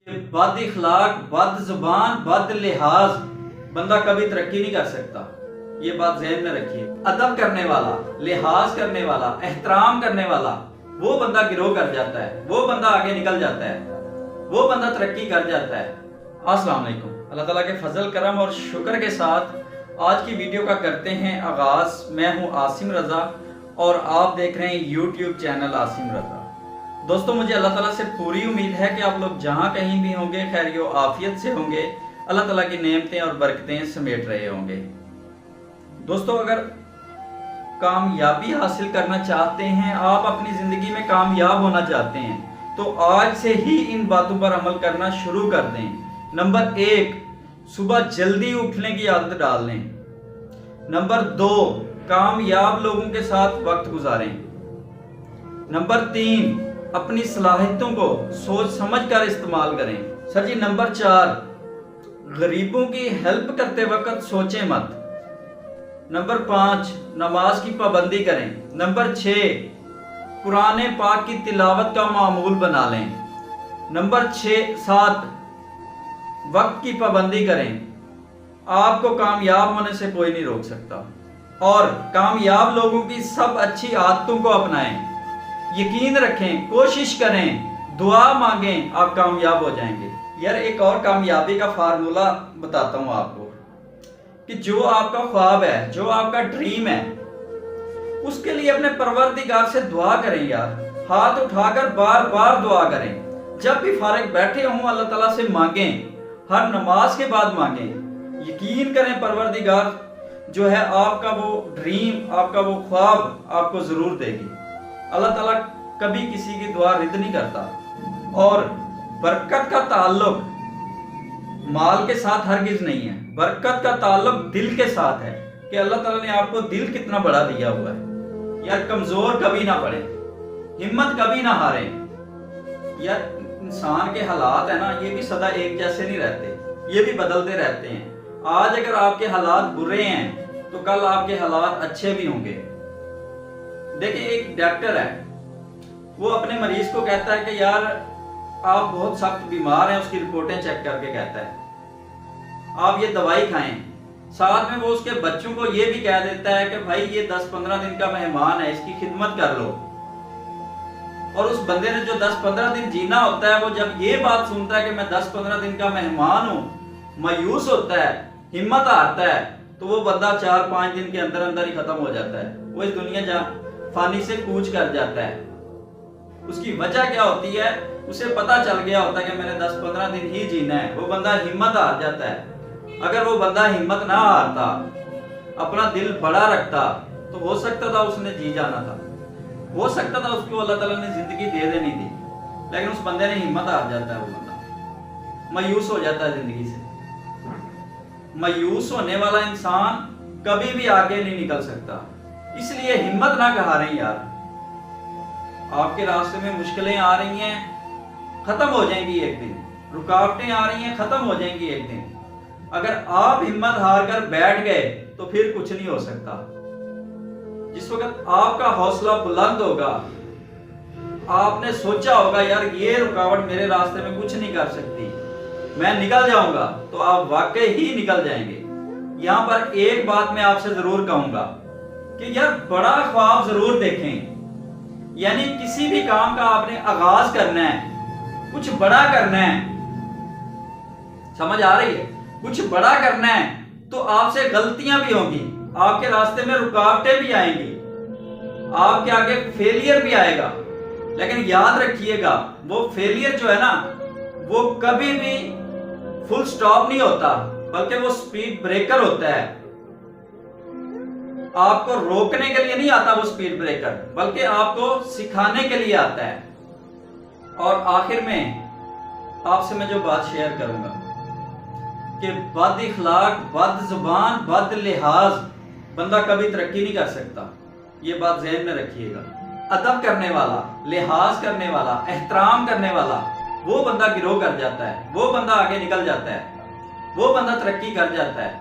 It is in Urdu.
کہ بد اخلاق، بد زبان، بد لحاظ بندہ کبھی ترقی نہیں کر سکتا۔ یہ بات ذہن میں رکھیے۔ ادب کرنے والا، لحاظ کرنے والا، احترام کرنے والا، وہ بندہ گرو کر جاتا ہے، وہ بندہ آگے نکل جاتا ہے، وہ بندہ ترقی کر جاتا ہے۔ السلام علیکم۔ اللہ تعالیٰ کے فضل کرم اور شکر کے ساتھ آج کی ویڈیو کا کرتے ہیں آغاز۔ میں ہوں عاصم رضا اور آپ دیکھ رہے ہیں یوٹیوب چینل عاصم رضا۔ دوستو، مجھے اللہ تعالیٰ سے پوری امید ہے کہ آپ لوگ جہاں کہیں بھی ہوں گے خیر و عافیت سے ہوں گے، اللہ تعالیٰ کی نعمتیں اور برکتیں سمیٹ رہے ہوں گے۔ دوستو، اگر کامیابی حاصل کرنا چاہتے ہیں، آپ اپنی زندگی میں کامیاب ہونا چاہتے ہیں، تو آج سے ہی ان باتوں پر عمل کرنا شروع کر دیں۔ نمبر 1، صبح جلدی اٹھنے کی عادت ڈال لیں۔ نمبر 2، کامیاب لوگوں کے ساتھ وقت گزاریں۔ نمبر 3، اپنی صلاحیتوں کو سوچ سمجھ کر استعمال کریں۔ سر جی، نمبر 4، غریبوں کی ہیلپ کرتے وقت سوچیں مت۔ نمبر 5، نماز کی پابندی کریں۔ نمبر 6، قرآن پاک کی تلاوت کا معمول بنا لیں۔ نمبر 7، وقت کی پابندی کریں۔ آپ کو کامیاب ہونے سے کوئی نہیں روک سکتا، اور کامیاب لوگوں کی سب اچھی عادتوں کو اپنائیں۔ یقین رکھیں، کوشش کریں، دعا مانگیں، آپ کامیاب ہو جائیں گے۔ یار، ایک اور کامیابی کا فارمولہ بتاتا ہوں آپ کو کہ جو آپ کا خواب ہے، جو آپ کا ڈریم ہے، اس کے لیے اپنے پروردگار سے دعا کریں۔ یار، ہاتھ اٹھا کر بار بار دعا کریں۔ جب بھی فارغ بیٹھے ہوں اللہ تعالیٰ سے مانگیں، ہر نماز کے بعد مانگیں۔ یقین کریں پروردگار جو ہے آپ کا وہ ڈریم، آپ کا وہ خواب آپ کو ضرور دے گی۔ اللہ تعالیٰ کبھی کسی کی دعا رد نہیں کرتا، اور برکت کا تعلق مال کے ساتھ ہرگز نہیں ہے۔ برکت کا تعلق دل کے ساتھ ہے کہ اللہ تعالیٰ نے آپ کو دل کتنا بڑا دیا ہوا ہے۔ یار، کمزور کبھی نہ پڑے، ہمت کبھی نہ ہارے۔ یار، انسان کے حالات ہیں نا، یہ بھی سدا ایک جیسے نہیں رہتے، یہ بھی بدلتے رہتے ہیں۔ آج اگر آپ کے حالات برے ہیں تو کل آپ کے حالات اچھے بھی ہوں گے۔ دیکھیں، ایک ڈاکٹر ہے، وہ اپنے مریض کو کہتا ہے کہ یار آپ بہت سخت بیمار ہیں، اس کی رپورٹیں چیک کر کے کہتا ہے آپ یہ دوائی کھائیں۔ ساتھ میں وہ اس کے بچوں کو یہ بھی کہہ دیتا ہے کہ بھائی یہ 10-15 دن کا مہمان ہے، اس کی خدمت کر لو۔ اور اس بندے نے جو 10-15 دن جینا ہوتا ہے، وہ جب یہ بات سنتا ہے کہ میں 10-15 دن کا مہمان ہوں، مایوس ہوتا ہے، ہمت ہارتا ہے، تو وہ بندہ 4-5 دن کے اندر اندر ہی ختم ہو جاتا ہے۔ وہ اس دنیا فانی سے کوچ کر جاتا ہے۔ اس کی وجہ کیا ہوتی ہے؟ اسے پتا چل گیا ہوتا ہے کہ میں نے 10-15 دن ہی جینا ہے۔ وہ بندہ ہمت ہار جاتا ہے۔ اگر وہ بندہ ہمت نہ ہارتا، اپنا دل بڑا رکھتا، تو ہو سکتا تھا اس نے جی جانا تھا، ہو سکتا تھا اس کو اللہ تعالیٰ نے زندگی دے دینی تھی، لیکن اس بندے نے ہمت ہار جاتا ہے۔ وہ بندہ مایوس ہو جاتا ہے زندگی سے۔ مایوس ہونے والا انسان کبھی بھی آگے نہیں نکل سکتا۔ اس لیے ہمت نہ ہاریں یار۔ آپ کے راستے میں مشکلیں آ رہی ہیں، ختم ہو جائیں گی ایک دن۔ رکاوٹیں آ رہی ہیں، ختم ہو جائیں گی ایک دن۔ اگر آپ ہمت ہار کر بیٹھ گئے تو پھر کچھ نہیں ہو سکتا۔ جس وقت آپ کا حوصلہ بلند ہوگا، آپ نے سوچا ہوگا یار یہ رکاوٹ میرے راستے میں کچھ نہیں کر سکتی، میں نکل جاؤں گا، تو آپ واقعی ہی نکل جائیں گے۔ یہاں پر ایک بات میں آپ سے ضرور کہوں گا کہ یار بڑا خواب ضرور دیکھیں۔ یعنی کسی بھی کام کا آپ نے آغاز کرنا ہے، کچھ بڑا کرنا ہے، سمجھ آ رہی ہے؟ کچھ بڑا کرنا ہے تو آپ سے غلطیاں بھی ہوں گی، آپ کے راستے میں رکاوٹیں بھی آئیں گی، آپ کے آگے فیلئر بھی آئے گا، لیکن یاد رکھیے گا وہ فیلئر جو ہے نا، وہ کبھی بھی فل سٹاپ نہیں ہوتا، بلکہ وہ سپیڈ بریکر ہوتا ہے۔ آپ کو روکنے کے لیے نہیں آتا وہ سپیڈ بریکر، بلکہ آپ کو سکھانے کے لیے آتا ہے۔ اور آخر میں آپ سے میں جو بات شیئر کروں گا کہ بد اخلاق، بد زبان، بد لحاظ بندہ کبھی ترقی نہیں کر سکتا۔ یہ بات ذہن میں رکھیے گا۔ ادب کرنے والا، لحاظ کرنے والا، احترام کرنے والا، وہ بندہ گرو کر جاتا ہے، وہ بندہ آگے نکل جاتا ہے، وہ بندہ ترقی کر جاتا ہے۔